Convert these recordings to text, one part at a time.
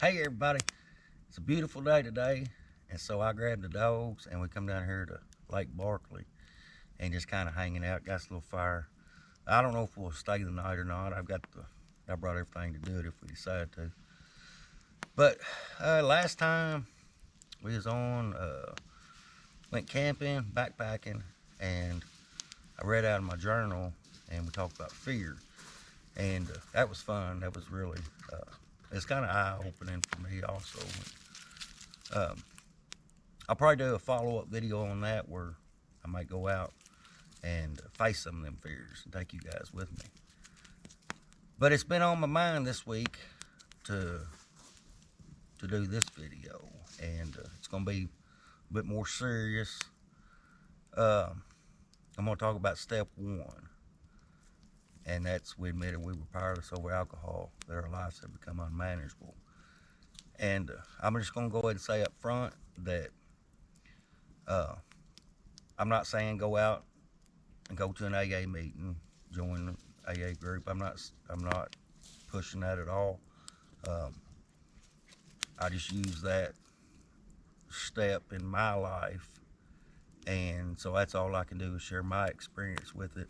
Hey everybody, it's a beautiful day today, and so I grabbed the dogs and we come down here to Lake Barkley and just kind of hanging out. Got a little fire. I don't know if we'll stay the night or not. I brought everything to do it if we decide to. But last time we was on, went camping, backpacking, and I read out of my journal and we talked about fear, and that was fun. That was really it's kind of eye-opening for me also. I'll probably do a follow-up video on that where I might go out and face some of them fears and take you guys with me. But it's been on my mind this week to do this video, and it's going to be a bit more serious. I'm going to talk about step one, and that's we admitted we were powerless over alcohol, that our lives have become unmanageable. And I'm just going to go ahead and say up front that I'm not saying go out and go to an AA meeting, join an AA group. I'm not pushing that at all. I just use that step in my life, and so that's all I can do is share my experience with it.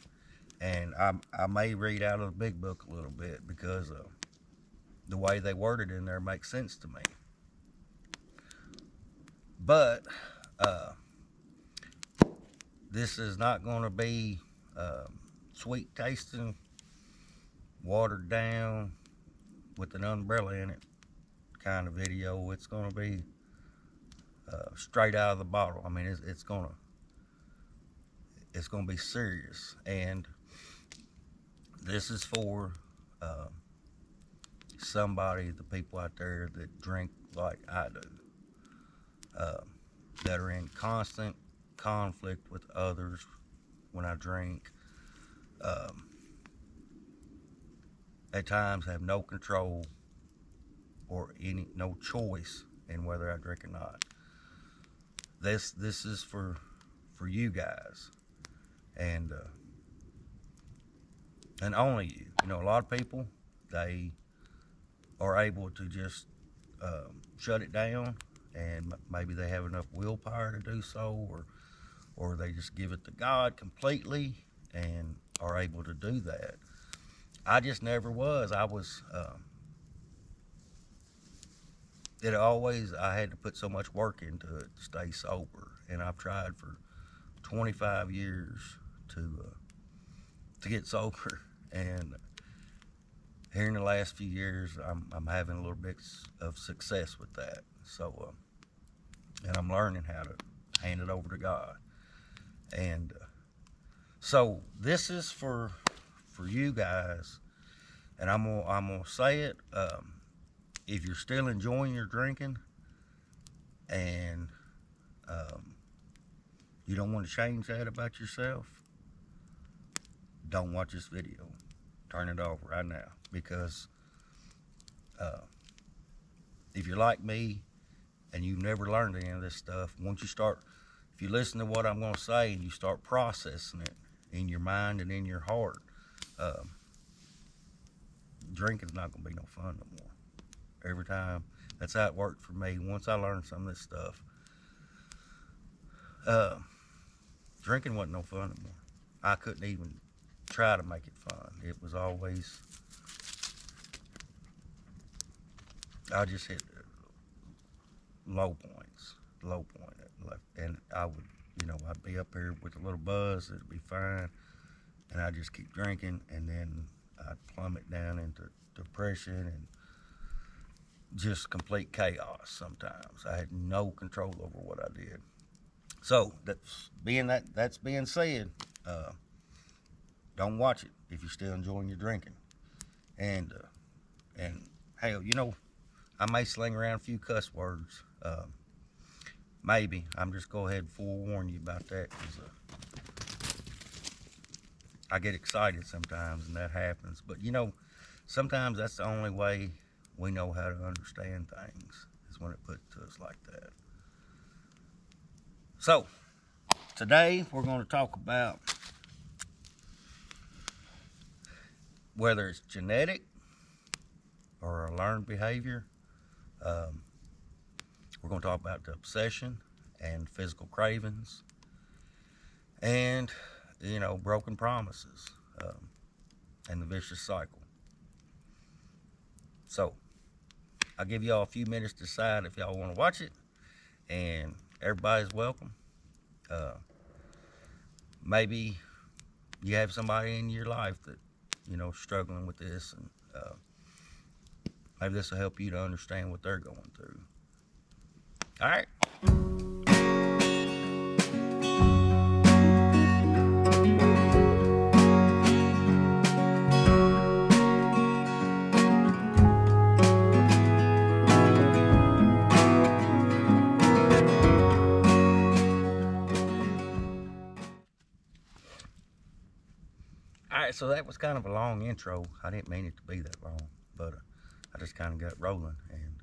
And I may read out of the big book a little bit because the way they worded in there makes sense to me. But this is not going to be sweet tasting, watered down with an umbrella in it kind of video. It's going to be straight out of the bottle. I mean, it's going to be serious, and this is for somebody, the people out there that drink like I do, that are in constant conflict with others when I drink, at times have no control or no choice in whether I drink or not. This is for you guys, and only you. You know, a lot of people, they are able to just shut it down, and maybe they have enough willpower to do so, or they just give it to God completely and are able to do that. I just never was. I was, I had to put so much work into it to stay sober, and I've tried for 25 years to get sober, and here in the last few years, I'm having a little bit of success with that. So, and I'm learning how to hand it over to God. And so this is for you guys, and I'm gonna say it. If you're still enjoying your drinking, and you don't want to change that about yourself, don't watch this video. Turn it off right now, because if you're like me and you've never learned any of this stuff, if you listen to what I'm going to say and you start processing it in your mind and in your heart, drinking's not going to be no fun no more. Every time, that's how it worked for me. Once I learned some of this stuff, drinking wasn't no fun no more. I couldn't even try to make it fun. It was always, I just hit low point, and I would, I'd be up here with a little buzz, it'd be fine, and I'd just keep drinking, and then I'd plummet down into depression and just complete chaos sometimes. I had no control over what I did. So, that's being said, don't watch it if you're still enjoying your drinking. And hell, I may sling around a few cuss words. Maybe. I'm just go ahead and forewarn you about that, because I get excited sometimes, and that happens. But sometimes that's the only way we know how to understand things, is when it put to us like that. So, today we're going to talk about whether it's genetic or a learned behavior, We're going to talk about the obsession and physical cravings and, broken promises and the vicious cycle. So, I'll give y'all a few minutes to decide if y'all want to watch it, and everybody's welcome. Maybe you have somebody in your life that, struggling with this, and maybe this will help you to understand what they're going through. All right. All right, so that was kind of a long intro. I didn't mean it to be that long, but I just kind of got rolling, and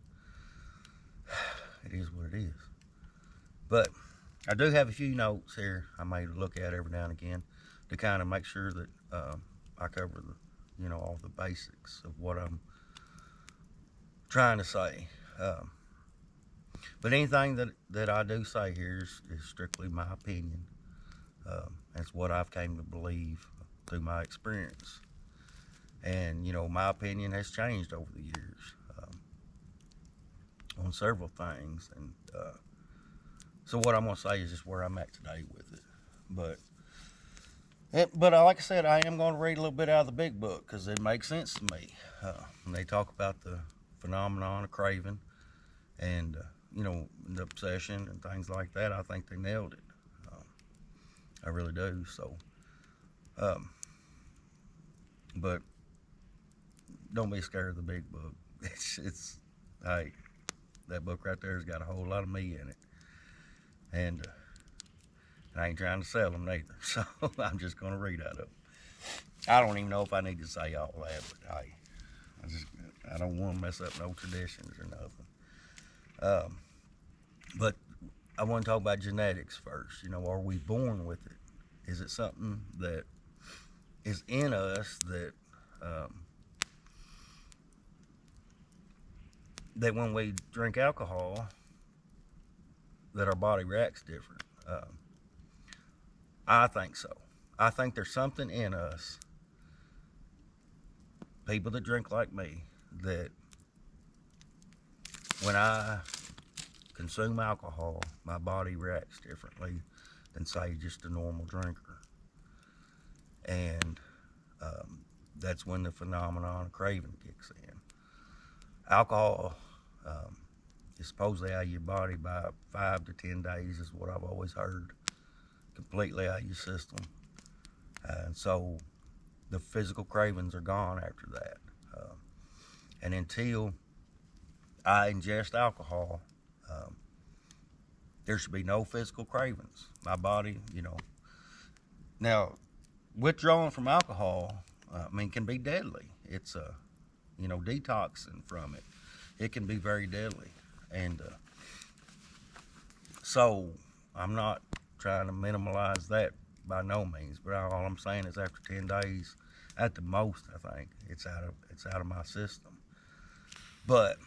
it is what it is. But I do have a few notes here I may look at every now and again to kind of make sure that I cover the, all the basics of what I'm trying to say. But anything that I do say here is strictly my opinion. It's what I've came to believe through my experience. And, my opinion has changed over the years on several things. And so what I'm going to say is just where I'm at today with it. But like I said, I am going to read a little bit out of the big book because it makes sense to me. When they talk about the phenomenon of craving and, the obsession and things like that, I think they nailed it. I really do. So, but don't be scared of the big book. Hey, that book right there has got a whole lot of me in it. And I ain't trying to sell them neither. So I'm just going to read out of them. I don't even know if I need to say all that, but hey, I don't want to mess up no traditions or nothing. But I want to talk about genetics first. Are we born with it? Is it something that is in us that that when we drink alcohol, that our body reacts different? I think so. I think there's something in us, people that drink like me, that when I consume alcohol, my body reacts differently than, say, just a normal drinker. And that's when the phenomenon of craving kicks in. Alcohol is supposedly out of your body by 5 to 10 days, is what I've always heard. Completely out of your system. And so the physical cravings are gone after that. And until I ingest alcohol, there should be no physical cravings. My body, Now, withdrawing from alcohol, can be deadly. It's detoxing from it. It can be very deadly. And so I'm not trying to minimize that by no means, but all I'm saying is after 10 days, at the most, I think it's out of my system. But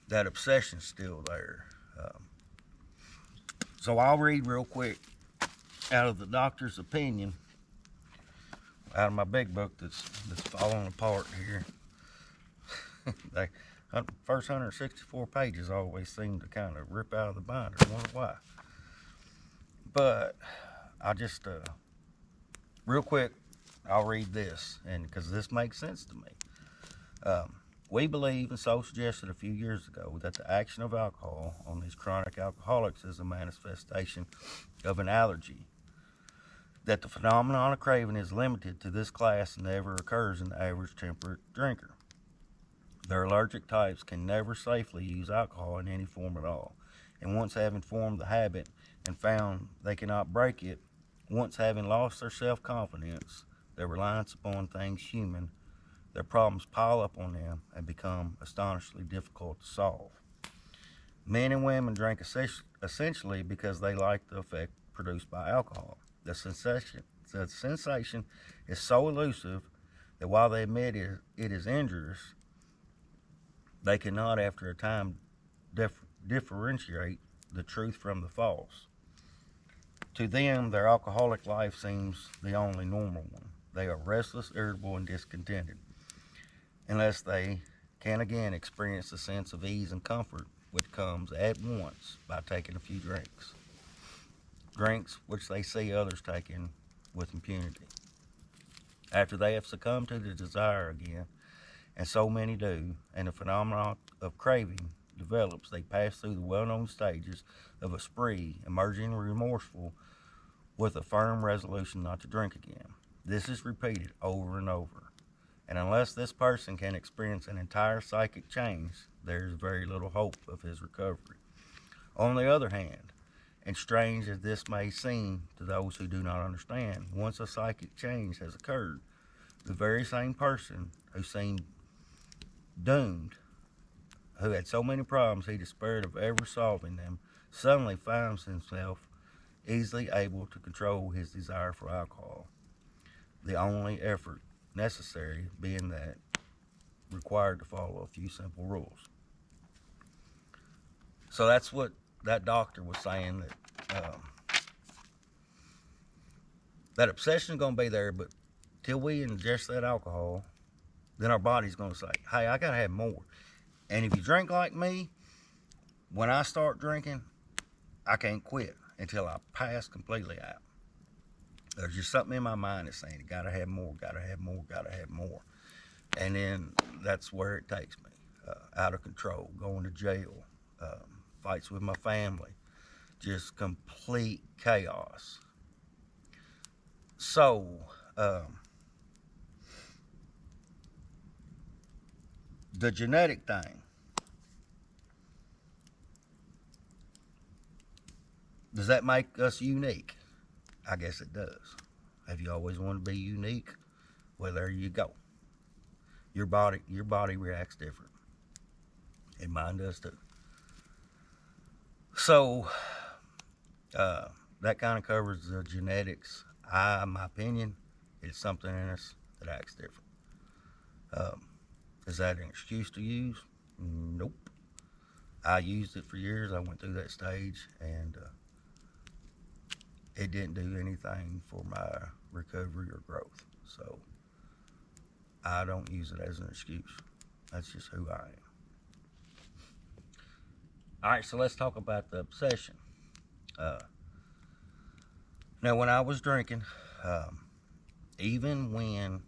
that obsession's still there. So I'll read real quick out of the doctor's opinion, out of my big book that's falling apart here. First 164 pages always seem to kind of rip out of the binder. I wonder why. But I just, real quick, I'll read this, and because this makes sense to me. We believe, and so suggested a few years ago, that the action of alcohol on these chronic alcoholics is a manifestation of an allergy. That the phenomenon of craving is limited to this class and never occurs in the average temperate drinker. Their allergic types can never safely use alcohol in any form at all, and once having formed the habit and found they cannot break it, once having lost their self-confidence, their reliance upon things human, their problems pile up on them and become astonishingly difficult to solve. Men and women drink essentially because they like the effect produced by alcohol. The sensation is so elusive that while they admit it is injurious, they cannot, after a time, differentiate the truth from the false. To them, their alcoholic life seems the only normal one. They are restless, irritable, and discontented, unless they can again experience the sense of ease and comfort which comes at once by taking a few drinks. Drinks which they see others taking with impunity. After they have succumbed to the desire again, and so many do, and the phenomenon of craving develops, they pass through the well-known stages of a spree, emerging remorseful with a firm resolution not to drink again. This is repeated over and over, and unless this person can experience an entire psychic change, there is very little hope of his recovery. On the other hand, and strange as this may seem to those who do not understand, once a psychic change has occurred, the very same person who seemed doomed, who had so many problems he despaired of ever solving them, suddenly finds himself easily able to control his desire for alcohol. The only effort necessary being that required to follow a few simple rules. So that's what that doctor was saying, that obsession is going to be there, but till we ingest that alcohol, then our body's going to say, hey, I got to have more. And if you drink like me, when I start drinking, I can't quit until I pass completely out. There's just something in my mind that's saying, got to have more, got to have more, got to have more. And then that's where it takes me, out of control, going to jail, fights with my family, just complete chaos. So, the genetic thing, does that make us unique? I guess it does. Have you always wanted to be unique? Well, there you go. Your body reacts different, and mine does too. So that kind of covers the genetics. In my opinion, it's something in us that acts different. Is that an excuse to use? Nope. I used it for years. I went through that stage, and it didn't do anything for my recovery or growth. So I don't use it as an excuse. That's just who I am. All right, so let's talk about the obsession. Now, when I was drinking, even when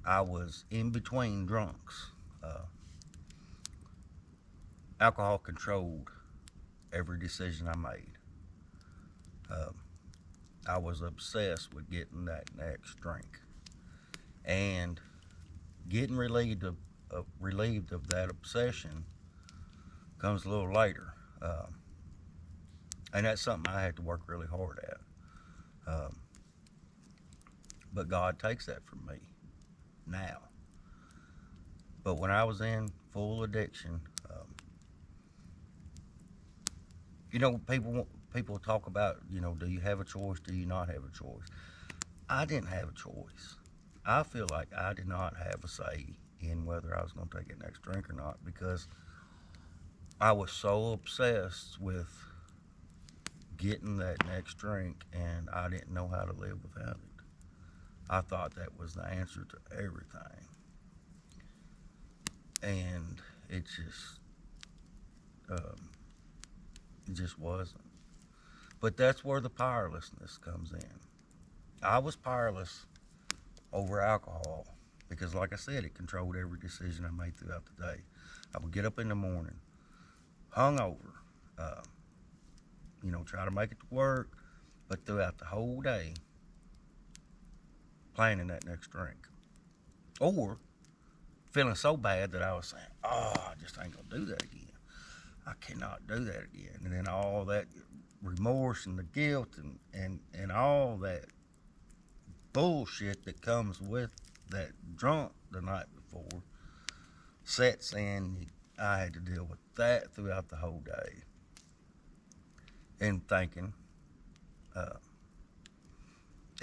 I was in between drunks, alcohol controlled every decision I made. I was obsessed with getting that next drink, and getting relieved of that obsession comes a little later, and that's something I had to work really hard at. But God takes that from me now. But when I was in full addiction, people talk about, do you have a choice? Do you not have a choice? I didn't have a choice. I feel like I did not have a say in whether I was going to take that next drink or not, because I was so obsessed with getting that next drink, and I didn't know how to live without it. I thought that was the answer to everything, and it just wasn't. But that's where the powerlessness comes in. I was powerless over alcohol because, like I said, it controlled every decision I made throughout the day. I would get up in the morning, hungover, try to make it to work, but throughout the whole day, planning that next drink. Or feeling so bad that I was saying, I just ain't going to do that again. I cannot do that again. And then all that remorse and the guilt and all that bullshit that comes with that drunk the night before sets in. I had to deal with that throughout the whole day. And thinking,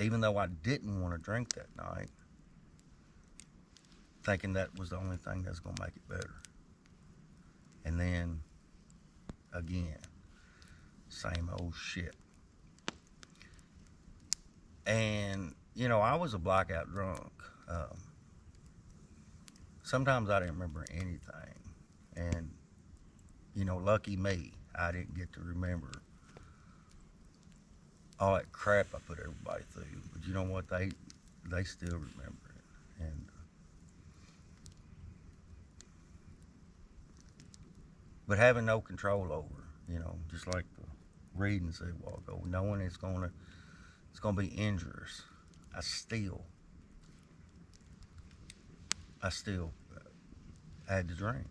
even though I didn't want to drink that night, thinking that was the only thing that's going to make it better. again. Same old shit. And, you know, I was a blackout drunk. Sometimes I didn't remember anything. And, you know, lucky me, I didn't get to remember all that crap I put everybody through. But you know what? They still remember it. And but having no control over, you know, just like the reading said a while ago, knowing it's gonna be injurious. I still had to drink.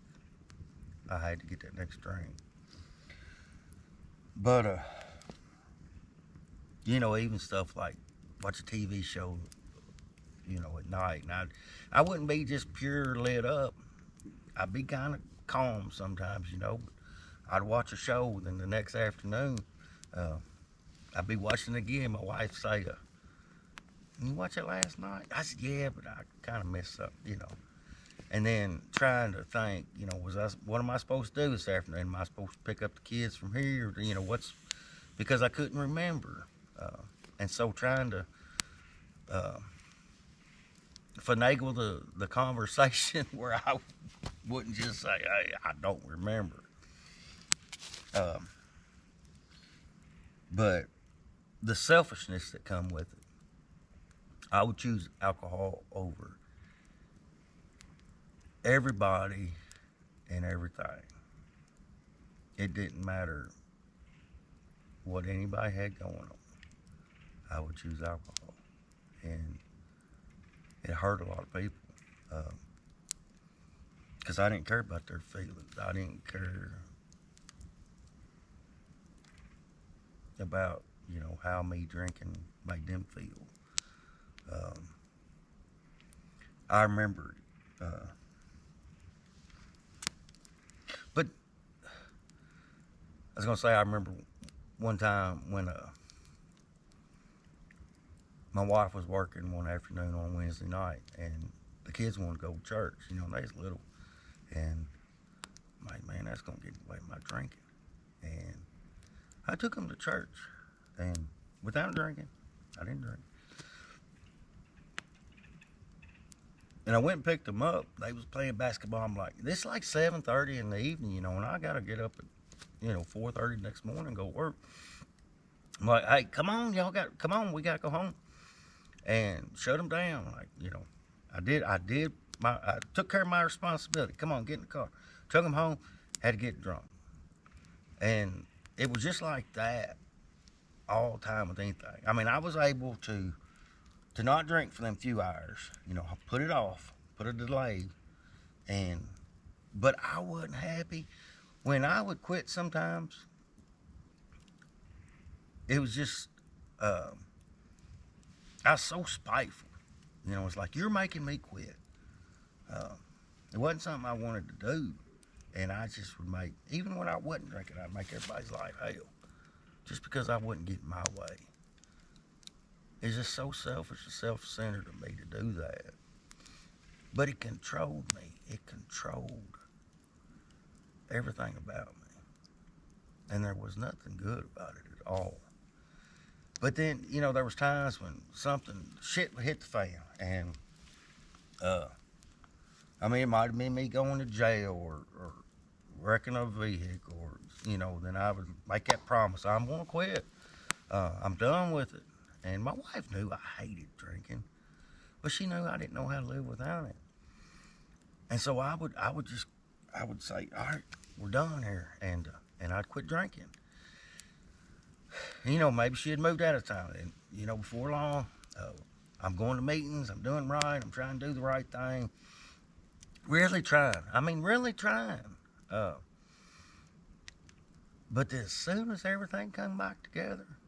I had to get that next drink. But you know, even stuff like watch a TV show, you know, at night, and I wouldn't be just pure lit up. I'd be kind of calm sometimes, you know. I'd watch a show, then the next afternoon, I'd be watching it again. My wife say, "You watch it last night?" I said, "Yeah, but I kind of missed something, you know." And then trying to think, you know, what am I supposed to do this afternoon? Am I supposed to pick up the kids from here? You know, because I couldn't remember. And so trying to finagle the conversation where I wouldn't just say, "Hey, I don't remember." But the selfishness that come with it, I would choose alcohol over everybody and everything. It didn't matter what anybody had going on. I would choose alcohol. And it hurt a lot of people. Because I didn't care about their feelings. I didn't care about, you know, how me drinking made them feel. I remember, but I was gonna say I remember one time when my wife was working one afternoon on Wednesday night, and the kids wanted to go to church. You know, they was little, and I'm like, man, that's gonna get away my drinking. And I took them to church, and without drinking, I didn't drink. And I went and picked them up. They was playing basketball. I'm like, this is like 7:30 in the evening, you know, and I gotta get up at, you know, 4:30 next morning and go work. I'm like, hey, come on, we gotta go home. And shut them down. Like, you know, I took care of my responsibility. Come on, get in the car. Took them home, had to get drunk. And it was just like that all the time with anything. I mean, I was able to not drink for them few hours, you know, put it off, put a delay, but I wasn't happy. When I would quit sometimes, it was just, I was so spiteful. You know, it's like, you're making me quit. It wasn't something I wanted to do. And I just would even when I wasn't drinking, I'd make everybody's life hell. Just because I wouldn't get my way. It's just so selfish and self-centered of me to do that. But it controlled me. It controlled everything about me. And there was nothing good about it at all. But then, you know, there was times when shit would hit the fan. And, I mean, it might have been me going to jail or wrecking a vehicle. Or, you know, then I would make that promise. I'm going to quit. I'm done with it. And my wife knew I hated drinking. But she knew I didn't know how to live without it. And so I would say, all right, we're done here. And I'd quit drinking. You know, maybe she had moved out of town. And, you know, before long, I'm going to meetings. I'm doing right. I'm trying to do the right thing. Really trying. I mean, really trying. But as soon as everything come back together,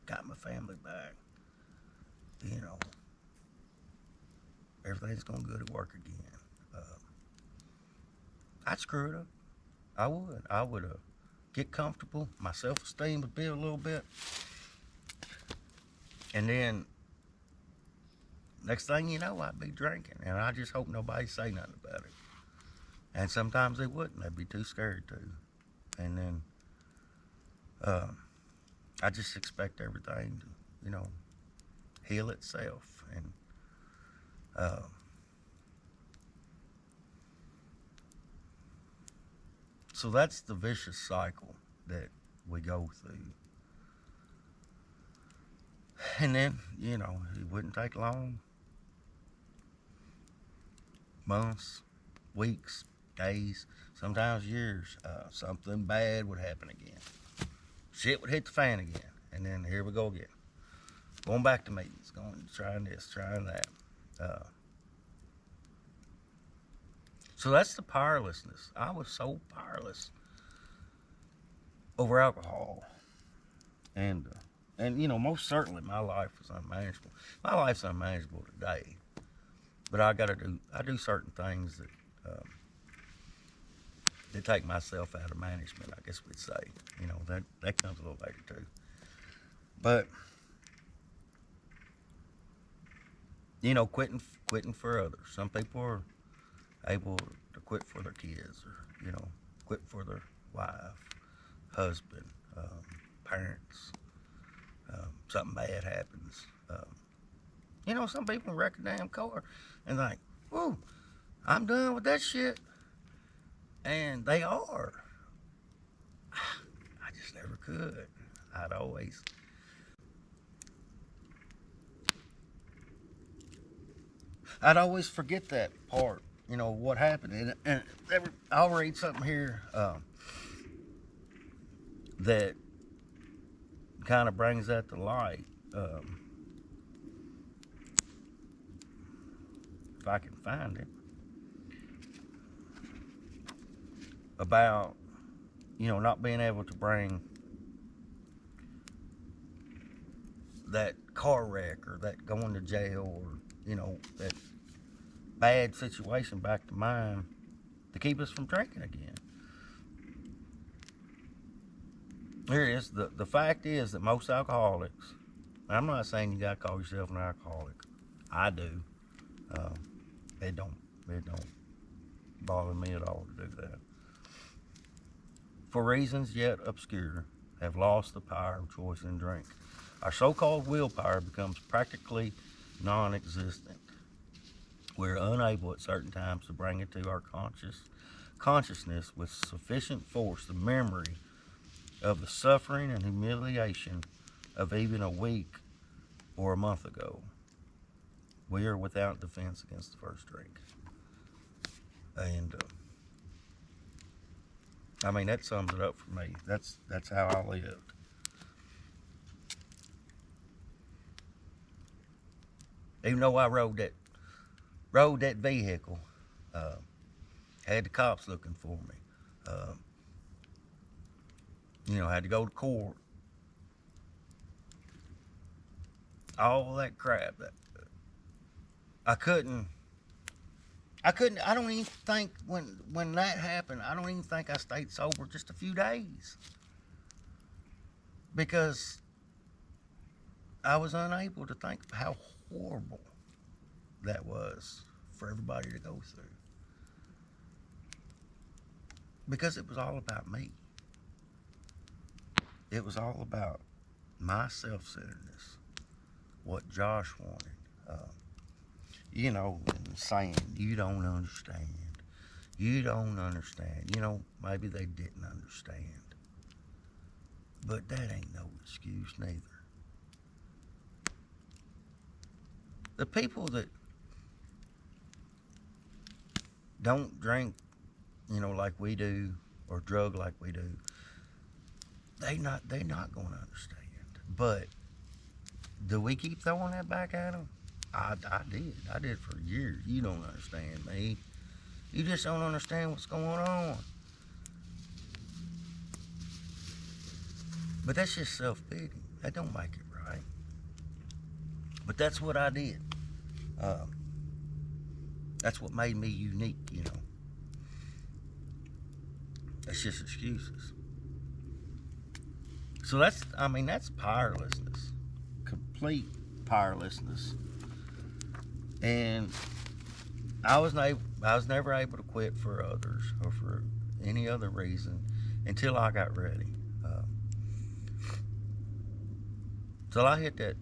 got my family back, you know, everything's going good at work again. I'd screw it up. I would get comfortable. My self-esteem would build a little bit. And then, next thing you know, I'd be drinking. And I just hope nobody say nothing about it. And sometimes they wouldn't. They'd be too scared to. And then Uh, I just expect everything to, you know, heal itself. And uh, so that's the vicious cycle that we go through. And then, you know, it wouldn't take long. Months, weeks, days, sometimes years. Something bad would happen again. Shit would hit the fan again. And then here we go again. Going back to meetings, trying this, trying that. Uh, so that's the powerlessness. I was so powerless over alcohol. And you know, most certainly my life was unmanageable. My life's unmanageable today. But I do certain things that take myself out of management, I guess we'd say. You know, that comes a little later too. But you know, quitting for others. Some people are able to quit for their kids, or you know, quit for their wife, husband, parents. Something bad happens. You know, some people wreck a damn car and like, whoo, I'm done with that shit. And they are. I just never could. I'd always forget that part, you know, what happened. And I'll read something here that kind of brings that to light. If I can find it. About, you know, not being able to bring that car wreck or that going to jail or, you know, that bad situation back to mind to keep us from drinking again. Here it is. The fact is that most alcoholics, I'm not saying you got to call yourself an alcoholic. I do. It don't bother me at all to do that. For reasons yet obscure, have lost the power of choice in drink. Our so-called willpower becomes practically non-existent. We're unable at certain times to bring it to our consciousness with sufficient force the memory of the suffering and humiliation of even a week or a month ago. We are without defense against the first drink. And I mean, that sums it up for me. That's how I lived. Even though I rode that vehicle, had the cops looking for me. You know, had to go to court. All that crap. I don't even think when that happened, I don't even think I stayed sober just a few days. Because I was unable to think of how horrible that was for everybody to go through. Because it was all about me. It was all about my self-centeredness, what Josh wanted. You know, saying, you don't understand. You don't understand. You know, maybe they didn't understand. But that ain't no excuse neither. The people that don't drink, you know, like we do, or drug like we do, they're not going to understand. But do we keep throwing that back at them? I did for years. You don't understand me. You just don't understand what's going on. But that's just self-pity. That don't make it right. But that's what I did. That's what made me unique, you know. That's just excuses. So that's powerlessness. Complete powerlessness. And I was never able to quit for others or for any other reason until I got ready. So I hit that,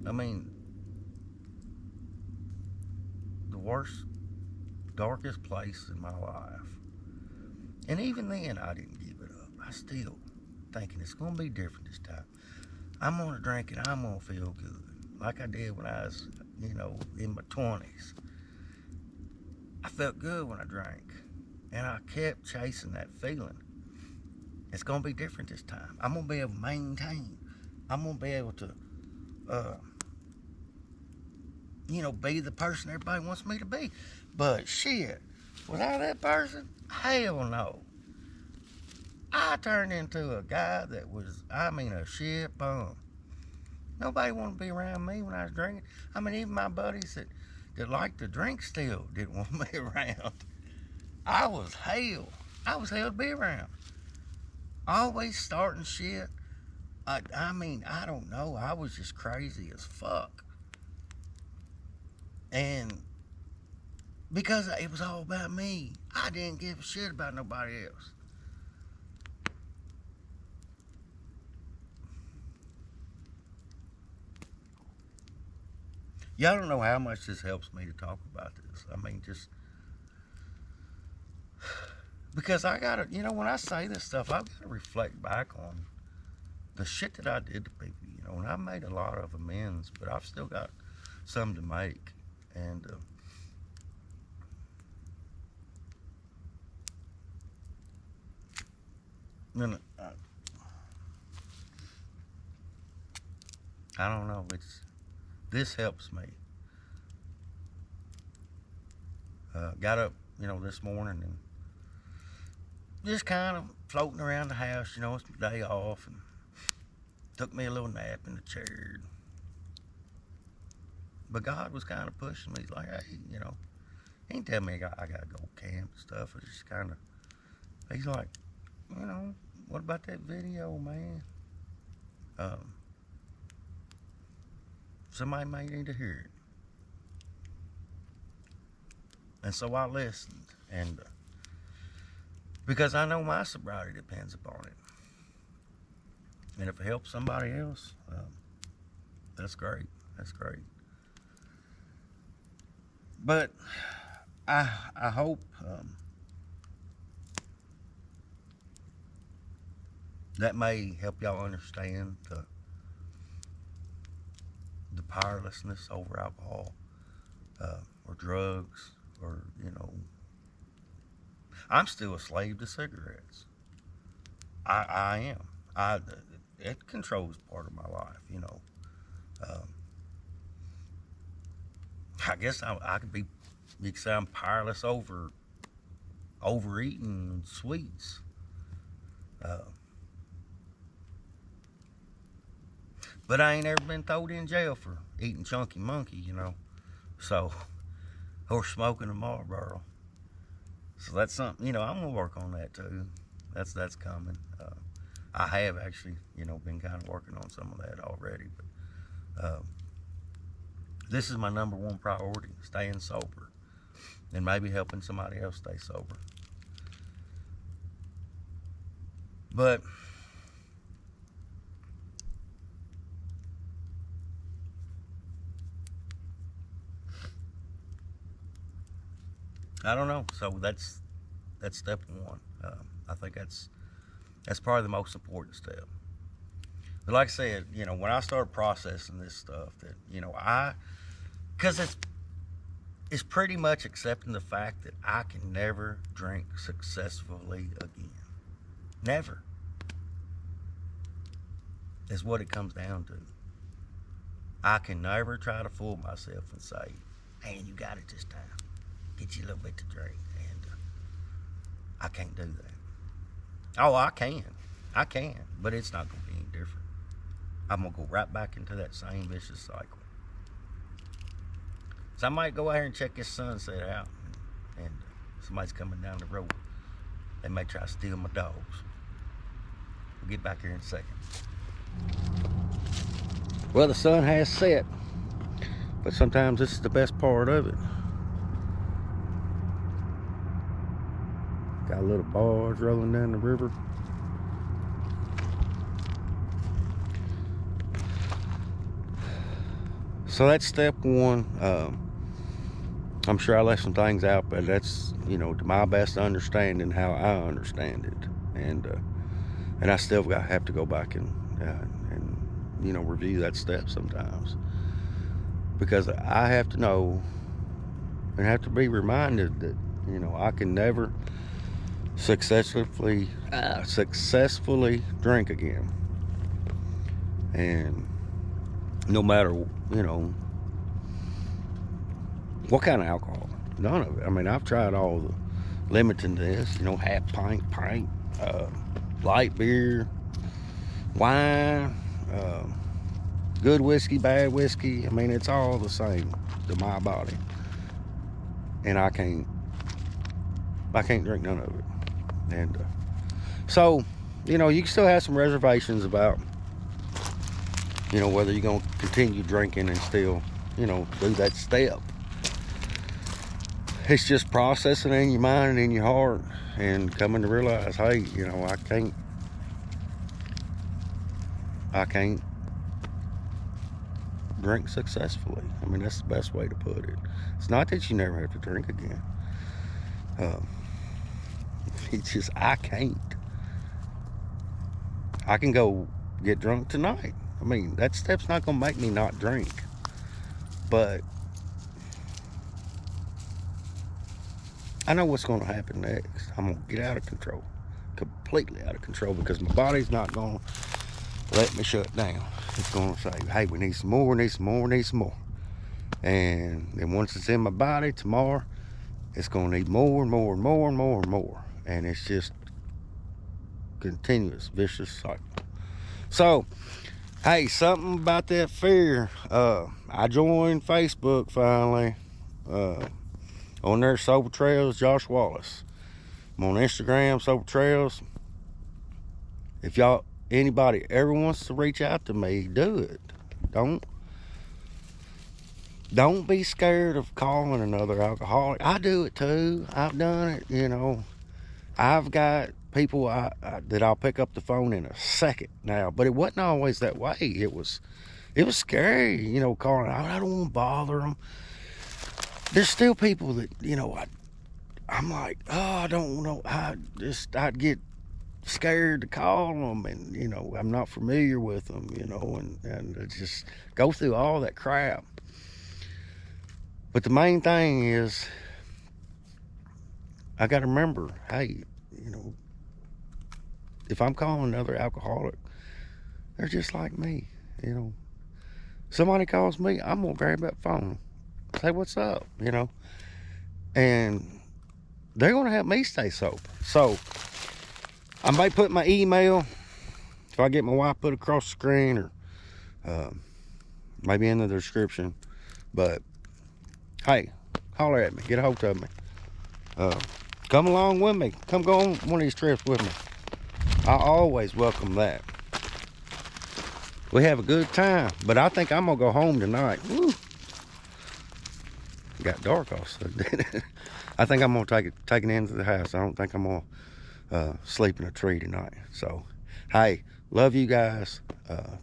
I mean, the worst, darkest place in my life. And even then, I didn't give it up. I still thinking it's going to be different this time. I'm going to drink and I'm going to feel good. Like I did when I was, in my 20s. I felt good when I drank. And I kept chasing that feeling. It's going to be different this time. I'm going to be able to maintain. I'm going to be able to, be the person everybody wants me to be. But shit, without that person, hell no. I turned into a guy that was, a shit bum. Nobody wanted to be around me when I was drinking. Even my buddies that liked to drink still didn't want me around. I was hell. I was hell to be around. Always starting shit. I don't know. I was just crazy as fuck. And because it was all about me, I didn't give a shit about nobody else. Y'all don't know how much this helps me to talk about this. Just because I gotta, when I say this stuff, I've got to reflect back on the shit that I did to people, and I made a lot of amends, but I've still got some to make. And then I don't know. This helps me. Got up, this morning and just kind of floating around the house. It's my day off, and took me a little nap in the chair. But God was kind of pushing me. He's like, hey, he ain't tell me I got to go camp and stuff. It's just kind of, he's like, what about that video, man? Somebody may need to hear it. And so I listened, and because I know my sobriety depends upon it. And if it helps somebody else, that's great. That's great. But I hope that may help y'all understand the powerlessness over alcohol or drugs, or I'm still a slave to cigarettes. I am. It controls part of my life. I guess I could be, you could say I'm powerless over overeating sweets. But I ain't ever been thrown in jail for eating Chunky Monkey, So, or smoking a Marlboro. So that's something, I'm gonna work on that too. That's coming. I have actually, been kind of working on some of that already. But this is my number one priority: staying sober, and maybe helping somebody else stay sober. But I don't know. So that's step one. I think that's probably the most important step. But like I said, when I started processing this stuff, that because it's pretty much accepting the fact that I can never drink successfully again. Never. Is what it comes down to. I can never try to fool myself and say, man, you got it this time. Get you a little bit to drink. And I can't do that. Oh, I can, but it's not going to be any different. I'm going to go right back into that same vicious cycle. So I might go out here and check this sunset out, and somebody's coming down the road. They may try to steal my dogs. We'll get back here in a second. Well, the sun has set, but sometimes this is the best part of it. Got a little barge rolling down the river. So that's step one. I'm sure I left some things out, but that's, to my best understanding how I understand it. And I still have to go back and review that step sometimes, because I have to know and have to be reminded that I can never successfully drink again. And no matter what kind of alcohol, none of it. I mean, I've tried all the limiting this, half pint, light beer, wine, good whiskey, bad whiskey. I mean, it's all the same to my body, and I can't drink none of it. And so, you can still have some reservations about, whether you're going to continue drinking and still, do that step. It's just processing in your mind and in your heart and coming to realize, hey, I can't drink successfully. I mean, that's the best way to put it. It's not that you never have to drink again. It's just, I can't. I can go get drunk tonight. I mean, that step's not going to make me not drink. But I know what's going to happen next. I'm going to get out of control. Completely out of control, because my body's not going to let me shut down. It's going to say, hey, we need some more, we need some more, we need some more. And then once it's in my body, tomorrow, it's going to need more and more and more and more and more. And it's just continuous, vicious cycle. So, hey, something about that fear. I joined Facebook finally. On there, Sober Trails, Josh Wallace. I'm on Instagram, Sober Trails. If anybody ever wants to reach out to me, do it. Don't be scared of calling another alcoholic. I do it too. I've done it, I've got people that I'll pick up the phone in a second now, but it wasn't always that way. It was scary, calling. I don't want to bother them. There's still people that, I'm like, oh, I don't know. I'd get scared to call them, and, I'm not familiar with them, and just go through all that crap. But the main thing is, I got to remember, hey, if I'm calling another alcoholic, they're just like me, Somebody calls me, I'm going to grab that phone, say what's up, and they're going to help me stay sober. So I might put my email, if I get my wife put across the screen, or maybe in the description. But hey, holler at me, get a hold of me. Come along with me, come go on one of these trips with me. I always welcome that. We have a good time, but I think I'm gonna go home tonight. Woo. It got dark also. I think I'm gonna take it into the house. I don't think I'm gonna sleep in a tree tonight. So, hey, love you guys.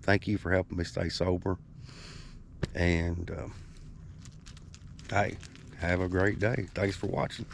Thank you for helping me stay sober. And hey, have a great day. Thanks for watching.